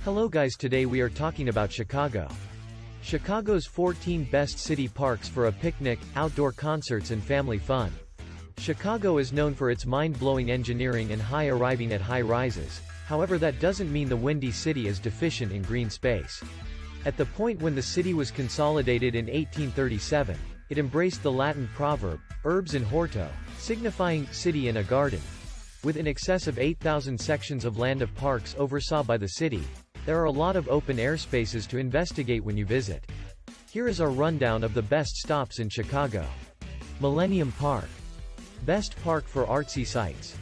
Hello guys, today we are talking about Chicago. Chicago's 14 best city parks for a picnic, outdoor concerts and family fun. Chicago is known for its mind-blowing engineering and high arriving at high rises. However, that doesn't mean the Windy City is deficient in green space. At the point when the city was consolidated in 1837, it embraced the Latin proverb, urbs in horto, signifying city in a garden. With in excess of 8,000 sections of land of parks oversaw by the city, there are a lot of open air spaces to investigate when you visit. Here is our rundown of the best stops in Chicago. Millennium Park. Best park for artsy sites.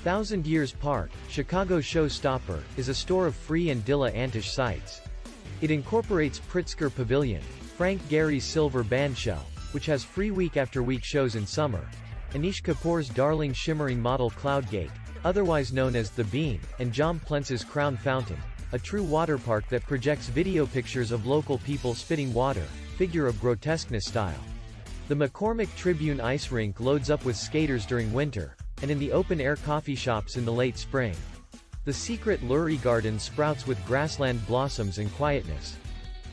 Thousand Years Park, Chicago's showstopper, is a store of free and dilettantish sites. It incorporates Pritzker Pavilion, Frank Gehry's Silver Bandshell, which has free week-after-week shows in summer, Anish Kapoor's darling shimmering model Cloud Gate, otherwise known as The Beam, and John Plentz's Crown Fountain, a true water park that projects video pictures of local people spitting water, figure of grotesqueness style. The McCormick Tribune ice rink loads up with skaters during winter, and in the open-air coffee shops in the late spring. The secret Lurie Garden sprouts with grassland blossoms and quietness.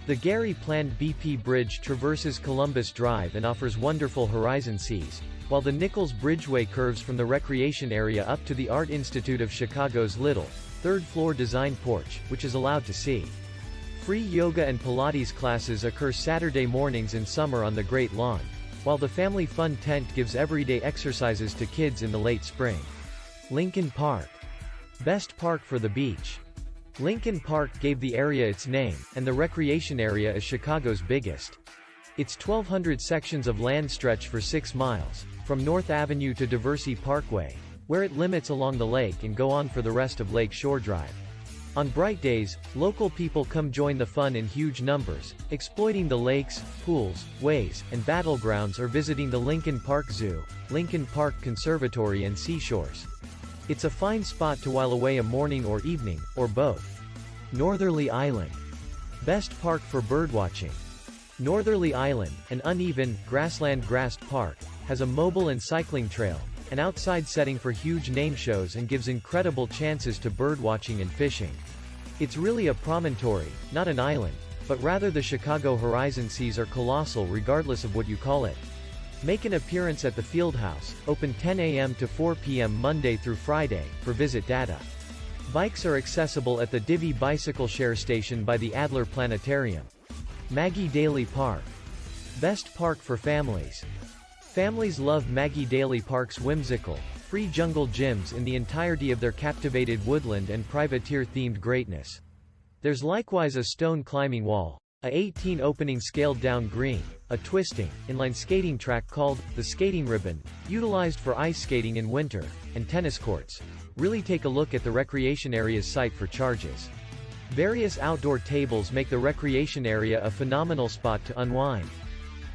The Gehry-planned BP Bridge traverses Columbus Drive and offers wonderful horizon seas, while the Nichols Bridgeway curves from the recreation area up to the Art Institute of Chicago's little, third-floor design porch, which is allowed to see. Free yoga and Pilates classes occur Saturday mornings in summer on the Great Lawn, while the Family Fun tent gives everyday exercises to kids in the late spring. Lincoln Park. Best park for the beach. Lincoln Park gave the area its name, and the recreation area is Chicago's biggest. Its 1,200 sections of land stretch for 6 miles, from North Avenue to Diversey Parkway, where it limits along the lake and go on for the rest of Lake Shore Drive. On bright days, local people come join the fun in huge numbers, exploiting the lakes, pools, ways, and battlegrounds or visiting the Lincoln Park Zoo, Lincoln Park Conservatory and seashores. It's a fine spot to while away a morning or evening, or both. Northerly Island. Best park for birdwatching. Northerly Island, an uneven, grassland-grassed park, has a mobile and cycling trail, an outside setting for huge name shows and gives incredible chances to birdwatching and fishing. It's really a promontory, not an island, but rather the Chicago horizon seas are colossal regardless of what you call it. Make an appearance at the Fieldhouse, open 10 a.m. to 4 p.m. Monday through Friday, for visit data. Bikes are accessible at the Divvy Bicycle Share Station by the Adler Planetarium. Maggie Daley Park. Best park for families. Families love Maggie Daley Park's whimsical, free jungle gyms in the entirety of their captivated woodland and privateer-themed greatness. There's likewise a stone climbing wall, a 18 opening scaled-down green, a twisting, inline skating track called the Skating Ribbon, utilized for ice skating in winter, and tennis courts. Really take a look at the recreation area's site for charges. Various outdoor tables make the recreation area a phenomenal spot to unwind.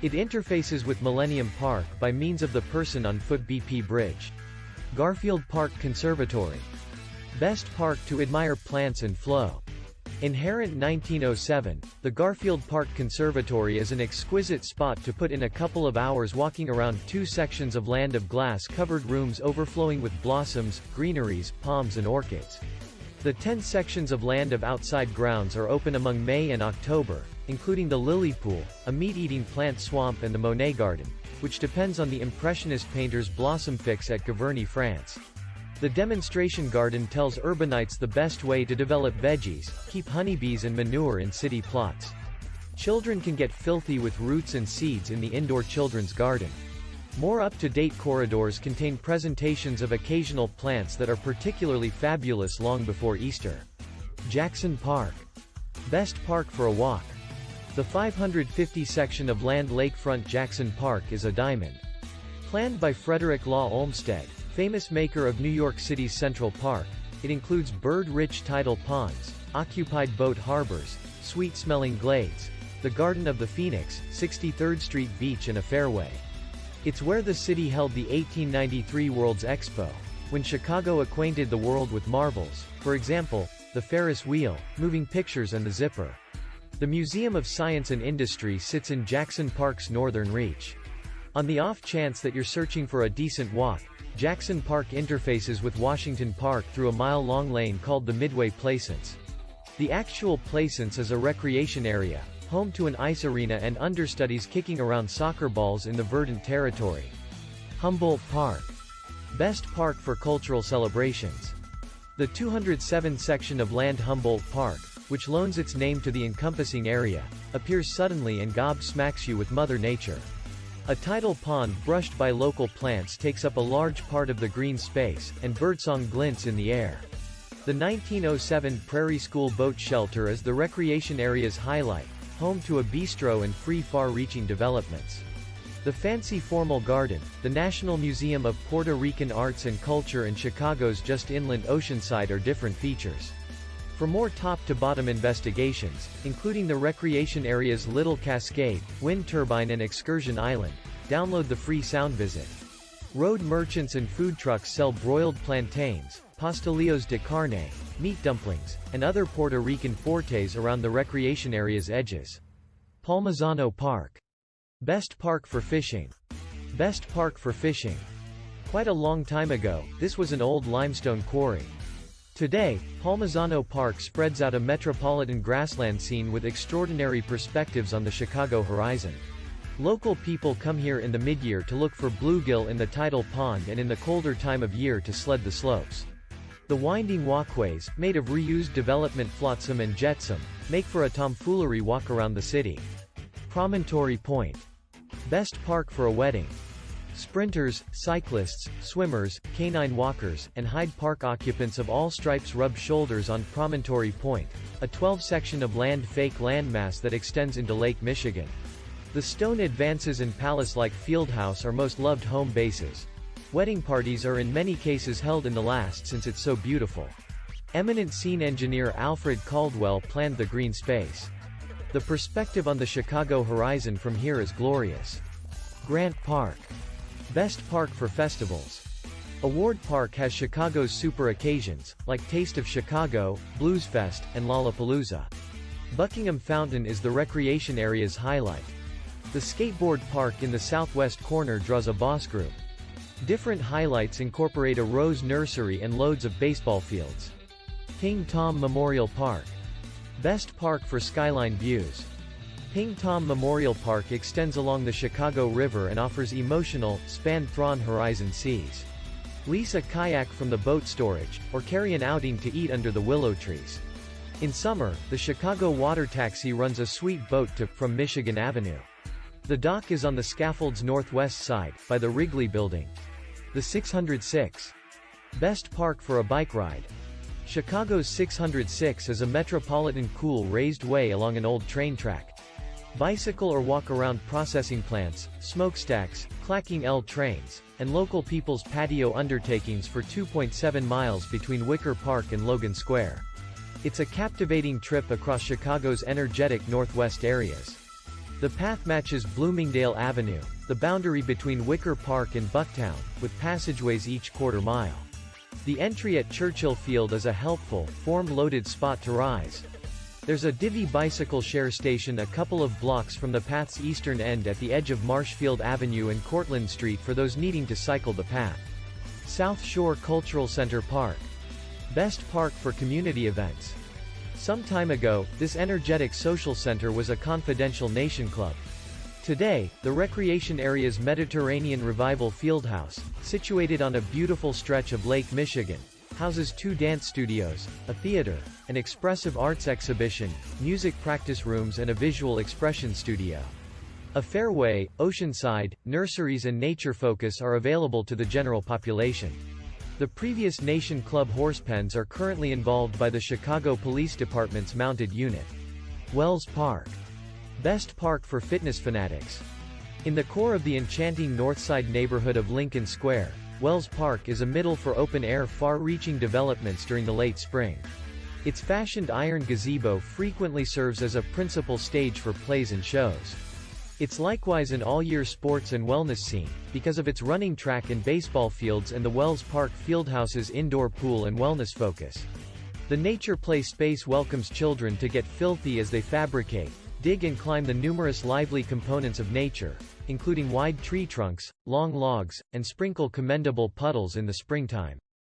It interfaces with Millennium Park by means of the person-on-foot BP Bridge. Garfield Park Conservatory. Best park to admire plants and flow. Inherent 1907, the Garfield Park Conservatory is an exquisite spot to put in a couple of hours walking around 2 sections of land of glass-covered rooms overflowing with blossoms, greeneries, palms and orchids. The 10 sections of land of outside grounds are open among May and October, including the Lily Pool, a meat-eating plant swamp and the Monet Garden, which depends on the Impressionist painter's blossom fix at Giverny, France. The demonstration garden tells urbanites the best way to develop veggies, keep honeybees and manure in city plots. Children can get filthy with roots and seeds in the indoor children's garden. More up-to-date corridors contain presentations of occasional plants that are particularly fabulous long before Easter. Jackson Park. Best park for a walk. The 550 section of land lakefront Jackson Park is a diamond. Planned by Frederick Law Olmsted, famous maker of New York City's Central Park, it includes bird-rich tidal ponds, occupied boat harbors, sweet-smelling glades, the Garden of the Phoenix, 63rd Street Beach and a fairway. It's where the city held the 1893 World's Expo, when Chicago acquainted the world with marvels, for example, the Ferris wheel, moving pictures and the zipper. The Museum of Science and Industry sits in Jackson Park's northern reach. On the off chance that you're searching for a decent walk, Jackson Park interfaces with Washington Park through a mile-long lane called the Midway Plaisance. The actual Plaisance is a recreation area, home to an ice arena and understudies kicking around soccer balls in the verdant territory. Humboldt Park. Best park for cultural celebrations. The 207 section of land Humboldt Park, which loans its name to the encompassing area, appears suddenly and gobsmacks you with Mother Nature. A tidal pond brushed by local plants takes up a large part of the green space, and birdsong glints in the air. The 1907 Prairie School Boat Shelter is the recreation area's highlight, home to a bistro and free far-reaching developments. The Fancy Formal Garden, the National Museum of Puerto Rican Arts and Culture and Chicago's just inland Oceanside are different features. For more top-to-bottom investigations, including the recreation area's Little Cascade, Wind Turbine and Excursion Island, download the free sound visit. Road merchants and food trucks sell broiled plantains, pastelillos de carne, meat dumplings, and other Puerto Rican fortes around the recreation area's edges. Palmazano Park. Best park for fishing. Best park for fishing. Quite a long time ago, this was an old limestone quarry. Today, Palmazano Park spreads out a metropolitan grassland scene with extraordinary perspectives on the Chicago horizon. Local people come here in the mid-year to look for bluegill in the tidal pond and in the colder time of year to sled the slopes. The winding walkways, made of reused development flotsam and jetsam, make for a tomfoolery walk around the city. Promontory Point. Best park for a wedding. Sprinters, cyclists, swimmers, canine walkers, and Hyde Park occupants of all stripes rub shoulders on Promontory Point, a 12-section of fake landmass that extends into Lake Michigan. The stone advances and palace-like fieldhouse are most loved home bases. Wedding parties are in many cases held in the last since it's so beautiful. Eminent scene engineer Alfred Caldwell planned the green space. The perspective on the Chicago horizon from here is glorious. Grant Park. Best park for festivals. Award Park has Chicago's super occasions, like Taste of Chicago, Blues Fest, and Lollapalooza. Buckingham Fountain is the recreation area's highlight. The skateboard park in the southwest corner draws a boss group. Different highlights incorporate a rose nursery and loads of baseball fields. King Tom Memorial Park. Best park for skyline views. King Tom Memorial Park extends along the Chicago River and offers emotional, span-thron horizon seas. Lease a kayak from the boat storage, or carry an outing to eat under the willow trees. In summer, the Chicago Water Taxi runs a sweet boat to from Michigan Avenue. The dock is on the scaffold's northwest side, by the Wrigley Building. The 606. Best park for a bike ride. Chicago's 606 is a metropolitan cool raised way along an old train track. Bicycle or walk-around processing plants, smokestacks, clacking L trains, and local people's patio undertakings for 2.7 miles between Wicker Park and Logan Square. It's a captivating trip across Chicago's energetic northwest areas. The path matches Bloomingdale Avenue, the boundary between Wicker Park and Bucktown, with passageways each quarter mile. The entry at Churchill Field is a helpful, form-loaded spot to rise. There's a Divvy bicycle share station a couple of blocks from the path's eastern end at the edge of Marshfield Avenue and Cortlandt Street for those needing to cycle the path. South Shore Cultural Center Park. Best park for community events. Some time ago, this energetic social center was a confidential nation club. Today, the recreation area's Mediterranean Revival Fieldhouse, situated on a beautiful stretch of Lake Michigan, houses 2 dance studios, a theater, an expressive arts exhibition, music practice rooms and a visual expression studio. A fairway, oceanside, nurseries and nature focus are available to the general population. The previous Nation Club horse pens are currently involved by the Chicago Police Department's mounted unit. Wells Park. Best park for fitness fanatics. In the core of the enchanting Northside neighborhood of Lincoln Square, Wells Park is a middle for open-air far-reaching developments during the late spring. Its fashioned iron gazebo frequently serves as a principal stage for plays and shows. It's likewise an all-year sports and wellness scene, because of its running track and baseball fields and the Wells Park Fieldhouse's indoor pool and wellness focus. The nature play space welcomes children to get filthy as they fabricate, dig and climb the numerous lively components of nature, including wide tree trunks, long logs, and sprinkle commendable puddles in the springtime.